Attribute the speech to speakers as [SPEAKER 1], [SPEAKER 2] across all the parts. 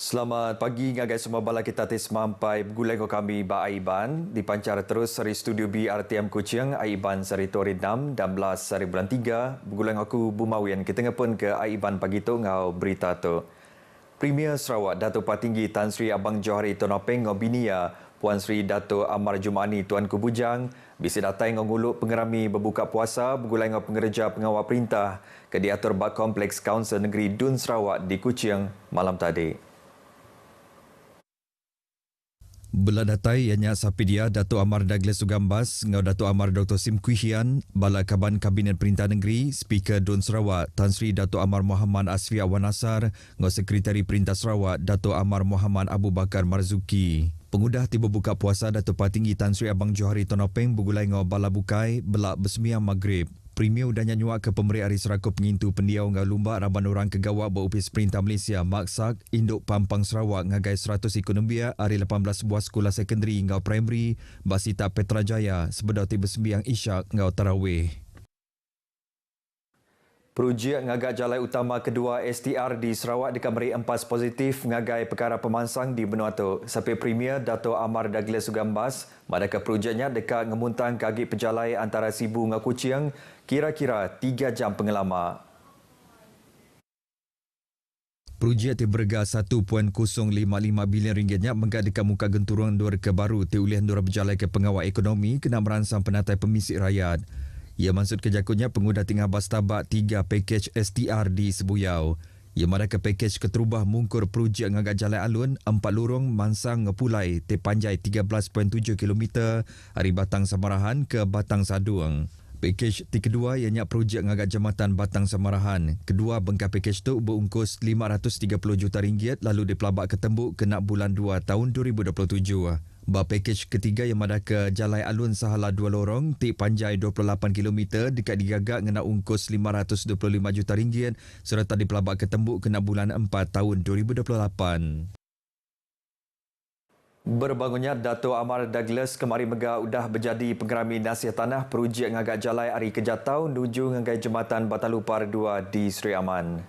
[SPEAKER 1] Selamat pagi ngagai semua bala kita tis mampai bergulai ko kami ba Aiban dipancar terus seri studio B RTM Kuching Aiban seri Tori 6 dan 11 seri bulan 3 bergulai aku Bumawian kita ngepun ke Aiban pagi tu ngau berita tu. Premier Sarawak Dato' Patinggi Tan Sri Abang Johari Tonopeng ngau binia Puan Sri Dato' Amar Jumani Tuanku Bujang bisi datai ngau nguluk pengerami berbuka puasa bergulai ngau pengerja pengawal perintah ke diatur bak kompleks Kaunsil Negeri Dun Sarawak di Kuching malam tadi. Bela datai ianya sapi dia Dato' Amar Douglas Sugambas ngau Dato' Amar Dr. Sim Kuihian bala Kaban Kabinet Perintah Negeri Speaker Dun Sarawak Tan Sri Dato' Amar Muhammad Asfi Awan Nasar ngau Sekretari Perintah Sarawak Dato' Amar Muhammad Abu Bakar Marzuki. Pengudah tiba buka puasa Dato' Patinggi Tan Sri Abang Johari Tonopeng bergulai ngau bala bukai belak bersemiang maghrib. Premier udahnya nyuak ke Pemberi Ari Serakut pengintu pendiau ngau lumba raban orang kegawak berupis Perintah Malaysia Maksak Induk Pampang Sarawak ngagai 100 ekonomia Ari 18 buah sekolah sekondari ngau primary Basita Petrajaya sebedau tiba sembiang isyak ngau tarawih. Projek ngagak jalan utama kedua STR di Sarawak dikamari empas positif ngagai perkara pemansang di benua tu. Sampai Premier Dato' Amar Douglas Sugambas, madaka projeknya dekat ngemuntang kaki pejalai antara Sibu dengan Kuching kira-kira 3 jam pengelama. Projek berharga 1.055 bilion ringgitnya menggak dekat muka genturung dua reka baru tiulihan dua berjalai ke pengawal ekonomi kena meransang penatai pemisik rakyat. Ia maksud kejakutnya pengudah tinggal bas tabak 3 pakej STR di Sebuyau. Ia mana ke pakej keterubah mungkur projek ngagak jalan alun 4 lorong Mansang Ngepulai tepanjai 13.7 km dari Batang Samarahan ke Batang Saduang. Pakej kedua ianya projek ngagak jambatan Batang Samarahan. Kedua bengkak pakej tu berungkus 530 juta ringgit lalu dipelabak ke tembuk kena bulan 2 tahun 2027. Ba pakej ketiga yang ada ke Jalai Alun sahala 2 lorong tik panjai 28 km dekat digagak ngena ungkus 525 juta ringgit serta dipelabak ke tembuk kena bulan 4 tahun 2028. Berbangunnya Dato' Amar Douglas kemari mega udah berjadi pengerami nasihat tanah projek ngagak jalai Ari Kejatau menuju ngagai Jembatan Batalupar 2 di Seri Aman.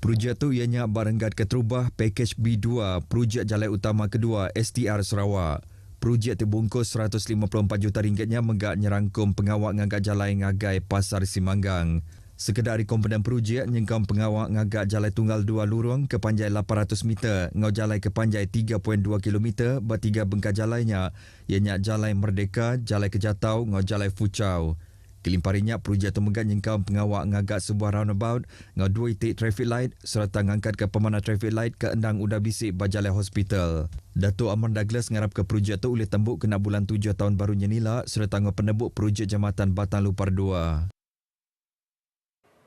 [SPEAKER 1] Projek tu ianya barenggat keterubah pakej B2 projek jalan utama kedua STR Sarawak. Projek terbungkus 154 juta ringgitnya menggak nyerangkum pengawak ngagak jalan ngagai Pasar Simanggang. Sekedar komponen projek nyengkam pengawak ngagak jalan tunggal 2 lorong ke panjai 800 meter ngau jalan ke panjai 3.2 km bertiga bengkak jalannya ianya Jalan Merdeka, Jalan Kejatau ngau Jalan Fuchau. Kelimparinya projek tu menggak nyengkam pengawak ngagak sebuah roundabout ngau 2 titik traffic light serta ngangkat ke pemanah traffic light ke endang udah bisik Bajalai Hospital. Dato' Amar Douglas ngarap ke projek tu oleh tembuk kena bulan 7 tahun baru nyenila serta ngau penebuk projek Jambatan Batang Lupar 2.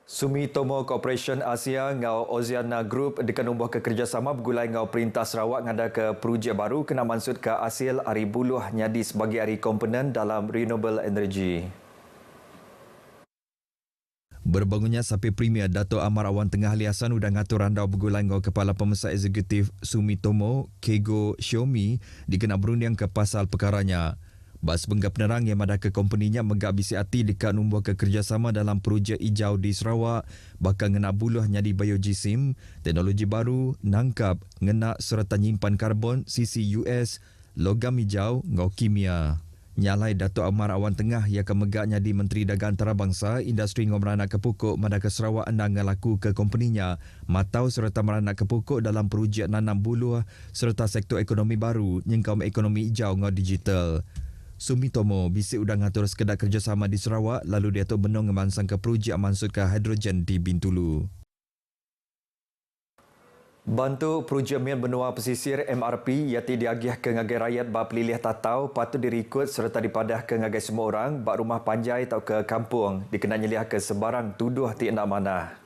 [SPEAKER 1] Sumitomo Corporation Asia ngau Oceana Group dekat nombor kerjasama bergulai ngau Perintah Sarawak ngada ke projek baru kena mansut ke hasil Ari Buluh nyadi sebagai Ari komponen dalam renewable energy. Berbangunnya sampai Premier Dato' Amar Awan Tengah Liasan udah ngatur randau bergulai ngau Kepala Pemesak Eksekutif Sumitomo Keigo Xiaomi dikena berunding ke pasal perkaranya. Bas benggap penerang yang ada ke kompeninya menggak bisi hati dekat nombor kerjasama dalam projek hijau di Sarawak bakal ngena buluh nyadi biojisim, teknologi baru, nangkap, ngena serta nyimpan karbon, CCUS, logam hijau, ngau kimia. Nyalai Dato' Amar Awan Tengah yang akan megaknya di Menteri Dagang Antarabangsa, Industri Ngomrana Kepukuk Madaka Sarawak endang ngelaku ke kompeninya, matau serta meranak kepukuk dalam projek nanam buluh serta sektor ekonomi baru, nyengkam ekonomi hijau ngau digital. Sumitomo bisik udah ngatur sekedar kerjasama di Sarawak lalu dia tu benung ngemansang ke projek mansut ke hidrogen di Bintulu. Bantu projek Mian Benua Pesisir MRP yati diagih ke ngagai rakyat bab pelilih tatau patut dirikut serta dipadah ke ngagai semua orang bak rumah panjai atau ke kampung dikena nyeliah ke sebarang tuduh ti endak manah.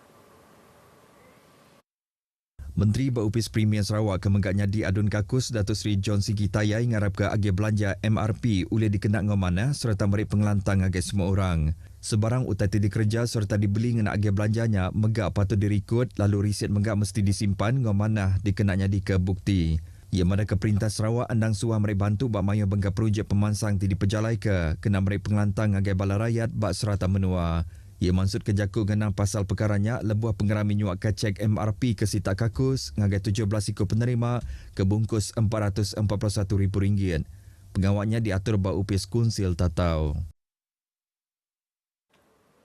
[SPEAKER 1] Menteri Berupis Premier Sarawak kemenggaknya di Adun Kakus Datuk Seri John Sigi Tayai ngarap ke agih belanja MRP oleh dikena ngomana serta merik pengelantang agih semua orang. Sebarang utati dikerja serta dibeli ngena agih belanjanya menggak patut dirikut lalu riset menggak mesti disimpan ngomana dikenanya di ke bukti. Ia mana ke Perintah Sarawak andang suah merik bantu bak mayu bengkak projek pemansang ti dipejalai ke kena merik pengelantang agih bala rakyat bak serata menua. Ia maksud kejaku ngenang pasal perkaranya lebuh pengerami nyuak kacek MRP ke Sita Kakus ngagai 17 ikut penerima ke bungkus RM441,000. Pengawaknya diatur bau upis kunsil tatau.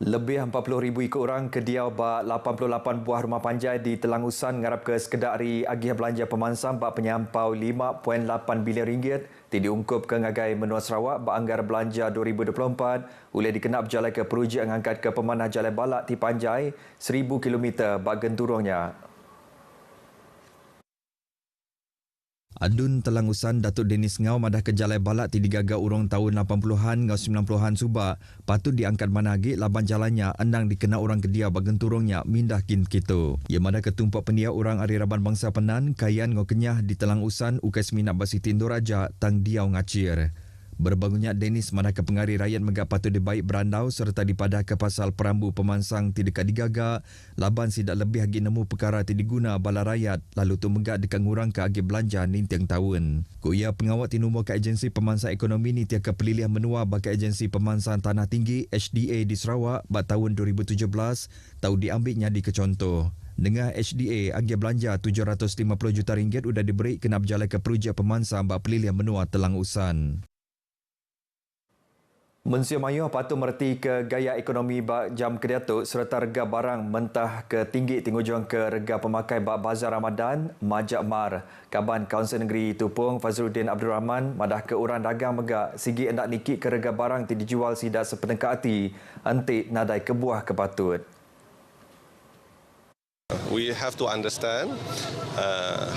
[SPEAKER 1] Lebih 40,000 ikut orang ke Diau bak 88 buah rumah panjai di Telangusan ngarap ke sekedar hari agih belanja pemansam bak penyampau RM5.8 bilion diungkup ke ngagai menua Sarawak bak anggar belanja 2024 oleh dikenap jalan ke projek ngangkat ke pemanah jalan balak di panjai 1000 km bak genturungnya. Adun Telangusan Datuk Denis Ngau madah ke Jalai Balak ti digaga urang tahun 80-an ngau 90-an subak patut diangkat managi laban jalannya endang dikena orang kedia bagen turungnya mindah kin kitu. Ia madah ketumpak penia orang Ari Raban Bangsa Penan kayan ngau kenyah di Telangusan ukai seminat Basitin Doraja tang diau ngacir. Berbangunnya Denis madah ke pengari rakyat megak patut dibaik berandau serta dipadah ke pasal perambu pemansang ti dekat digaga laban sidak lebih agi nemu perkara ti diguna bala rakyat lalu tu megak dekat ngurang ke agi belanja nintiang tahun. Kuya pengawat ti nombor ke agensi pemansang ekonomi ni tiaka pelilihan menua bagi agensi pemansang tanah tinggi HDA di Sarawak bak tahun 2017 tahu diambilnya di kecontoh. Dengan HDA, agi belanja RM750 juta sudah diberi kena berjalan ke projek pemansang bak pelilihan menua Telangusan. Museum Ayuh patut mereti ke gaya ekonomi bak jam kedatuk serta rega barang mentah ke tinggi tinggujung ke rega pemakai bak Bazar Ramadan Majak Mar. Kaban Kaunsil Negeri Tupung Fazruddin Abdul Rahman madah ke orang dagang megak sigi hendak nikik ke rega barang ti dijual sidak sepetengkak hati antik nadai kebuah kepatut.
[SPEAKER 2] We have to understand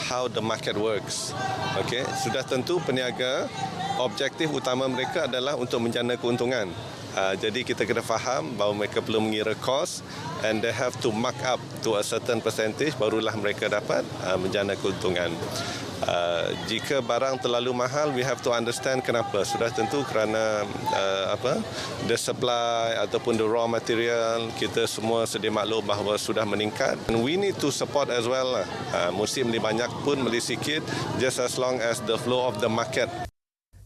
[SPEAKER 2] how the market works. Okay, sudah tentu peniaga objektif utama mereka adalah untuk menjana keuntungan. Jadi kita kena faham bahawa mereka perlu mengira kos and they have to mark up to a certain percentage barulah mereka dapat menjana keuntungan. Jika barang terlalu mahal, we have to understand kenapa. Sudah tentu kerana the supply ataupun the raw material kita semua sedia maklum bahawa sudah meningkat. And we need to support as well. Musim ni banyak pun beli sikit, just as long as the flow of the market.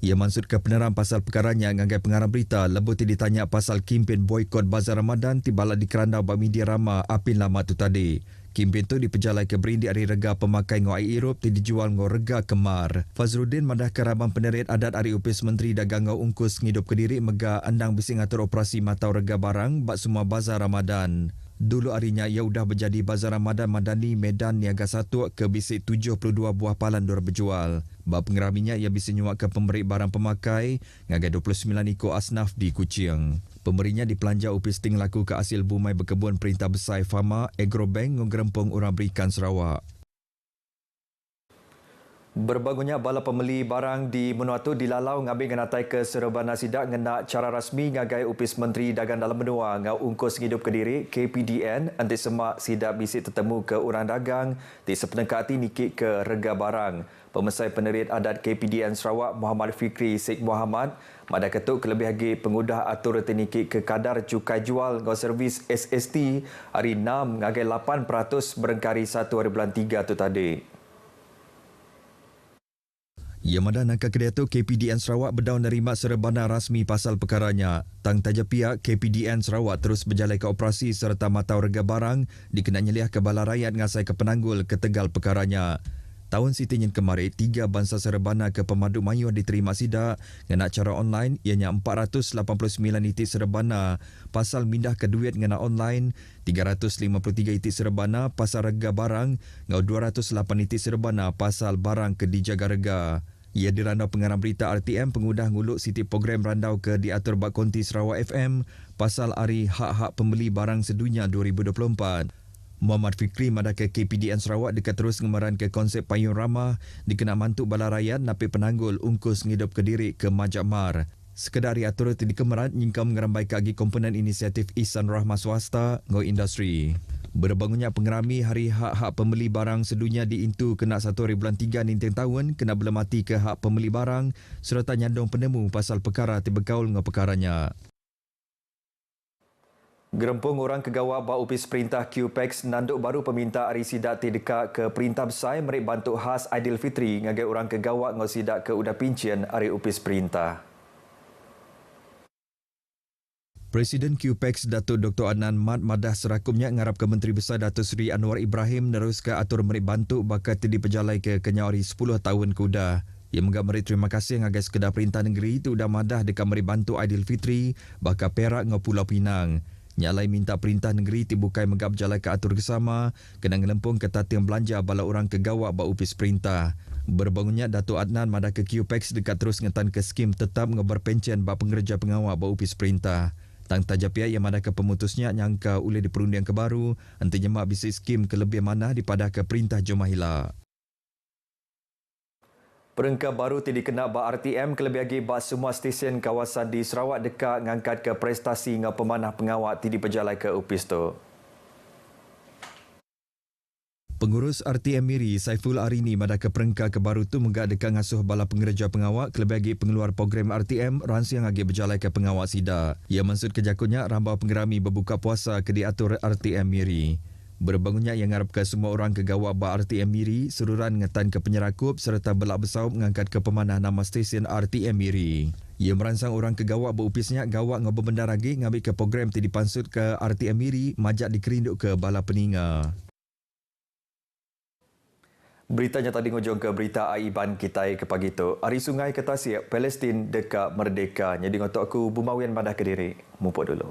[SPEAKER 1] Ia maksud ke peneram pasal perkaranya ngagai pengarang berita lebih ditanya pasal kempen boikot Bazar Ramadan tibalah di kerandau bak media rama apin lama tu tadi. Kempen tu diperjalai ke berindi hari rega pemakai ngau air Europe ti dijual ngau rega kemar. Fazruddin madah ke Rabang Penerit Adat Ari Upis Menteri Dagang ngau ungkus ngidup Kediri mega andang bisi ngatur operasi matau rega barang bak semua Bazar Ramadan. Dulu harinya ia sudah berjadi Bazar Ramadan Madani Medan Niaga 1 ke bisik 72 buah palan dor berjual. Bab pengeraminya ia bisa nyuak ke pemberi barang pemakai ngagai 29 ikut asnaf di Kuching. Pemberinya dipelanja upis ting laku ke hasil bumai berkebun Perintah Besar Fama Agrobank ngerempung orang berikan Sarawak. Berbangunnya bala pembeli barang di menua tu dilalau ngambil nganatai ke Serebana Sidak ngenak cara rasmi ngagai upis Menteri Dagang Dalam Menua ngau ungkus hidup Kediri KPDN anti semak sidak bisik tertemu ke orang dagang di sepetengkak hati nikik ke rega barang. Pemesai Penerit Adat KPDN Sarawak Muhammad Fikri Sheikh Muhammad madah ketuk kelebih lagi pengudah atur nikik ke kadar cukai jual ngau servis SST hari 6 ngagai 8% berengkari 1 hari bulan 3 tu tadi. Ia madah nangka kedai tu KPDN Sarawak berdaun nerima serebana rasmi pasal perkaranya. Tang taja pihak KPDN Sarawak terus berjalan ke operasi serta matau rega barang dikenanya liah ke bala rakyat ngasai ke penanggul ke tegal perkaranya. Tahun sitinyin kemarin, 3 bansa serebana ke Pemadu Mayuh diterima sidak ngena cara online ianya 489 itik serebana pasal mindah ke duit ngena online, 353 itik serebana pasal rega barang, ngau 208 itik serebana pasal barang ke dijaga rega. Ia dirandau pengarang berita RTM pengudah nguluk siti program randau ke diatur bak konti Sarawak FM pasal hari hak-hak pembeli barang sedunia 2024. Muhammad Fikri madah ke KPDN Sarawak dekat terus ngemaran ke konsep payung ramah dikena mantuk bala rakyat napi penanggul ungkus ngidup Kediri ke Majak Mar. Sekedari atur di kemerat nyingkam ngerambai kagi komponen inisiatif Ihsan Rahmah Swasta ngau industri. Berbangunnya pengerami hari hak-hak pembeli barang sedunia di Intu kena 1 hari bulan 3 ninteng tahun kena belemati ke hak pembeli barang serta nyandong penemu pasal perkara tibekaul ngau perkaranya. Gerempung orang kegawak bak upis Perintah QPEX nanduk baru peminta hari sidak ti dekat ke Perintah Besar merik bantuk khas Aidilfitri ngagai orang kegawak ngau sidak ke Udah Pincin hari upis Perintah. Presiden QPEX Datuk Dr. Adnan Mat Madah serakumnya ngarap ke Menteri Besar Datuk Seri Anwar Ibrahim meneruskan atur merit bantuk bakat di pejalai ke kenyawari 10 tahun kuda. Ia menggap merit terima kasih ngagai sekedar perintah negeri itu dah madah dekat merit bantuk Aidilfitri bakal Perak ngau Pulau Pinang. Nyalai minta perintah negeri tibukai menggap jalai ke atur kesama kena ngelempung ke tatiang belanja bala orang kegawak bak upis perintah. Berbangunnya Datuk Adnan madah ke QPEX dekat terus ngetan ke skim tetap ngebar pencen bak pengerja pengawal bak upis perintah. Tang taja pihak yang mana ke pemutusnya nyangka oleh di perundian ke baru nanti nyemak bisi skim kelebih mana dipadah ke perintah Jomahila. Perengkap baru tidak kena bak RTM kelebih lagi bak semua stesen kawasan di Sarawak dekat ngangkat ke prestasi dengan pemanah pengawak tidak berjalan ke upis tu. Pengurus RTM Miri Saiful Arini madah ke perengkap ke baru tu menggak dekat ngasuh bala pengerja pengawak kelebih lagi pengeluar program RTM ransiang lagi berjalan ke pengawak sida. Ia maksud kejakunya rambau penggerami berbuka puasa ke diatur RTM Miri. Berbangunnya yang ngarap ke semua orang kegawak bak RTM Miri sururan ngetan ke penyerakup serta belak besar mengangkat ke pemanah nama stesen RTM Miri. Ia meransang orang kegawak berupisnya gawak ngobo benda lagi ngambil ke program ti dipansut ke RTM Miri majak dikerinduk ke bala peninga. Beritanya tadi ngujung ke berita Aiban kita ke pagi tu. Hari Sungai ke Tasik, Palestin dekat merdeka. Jadi ngotok aku Bumawian madah ke diri. Mupuk dulu.